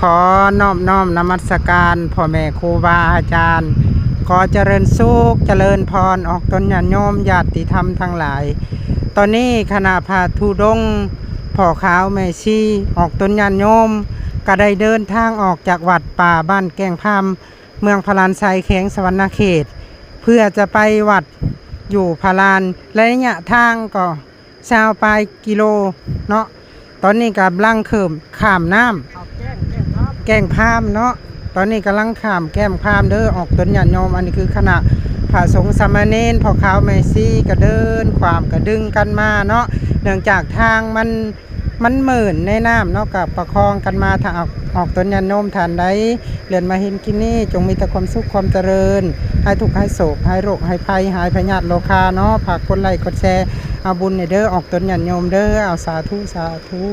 ขอน้อมนมัสการพ่อแม่ครูบาอาจารย์ขอเจริญสุขเจริญพรออกตนญาติโยมญาติธรรมทั้งหลาย ตอนนี้คณะพระธุดงค์พ่อขาวแม่ชีออกตนญาติโยมก็ได้เดินทางออกจากวัดป่าบ้านแก้งพามเมืองพลานไซแขวงสวรรณเขตเพื่อจะไปวัดอยู่พลานระยะทางก็20 ปลายกิโลเนาะตอนนี้กำลังข้ามน้ำแก้งพามเนาะตอนนี้กำลังข้ามแก้งพามเด้อออกตนญาติโยมอันนี้คือคณะพระสงฆ์สามเณรพ่อขาวแม่ชีก็เดินความก็ดึงกันมาเนาะเนื่องจากทางมันหมื่นในน้ำเนาะกับประคองกันมาถ้าออกตนญาติโยมฐานใดเรียนมาเห็นกินนี่จงมีแต่ความสุขความเจริญให้ทุกข์ให้โศกให้โรคให้ภัยหายพยาธิโรคาเนาะฝากกดไลค์กดแชร์เอาบุญในเด้อออกตนญาติโยมเด้อเอาสาธุสาธุ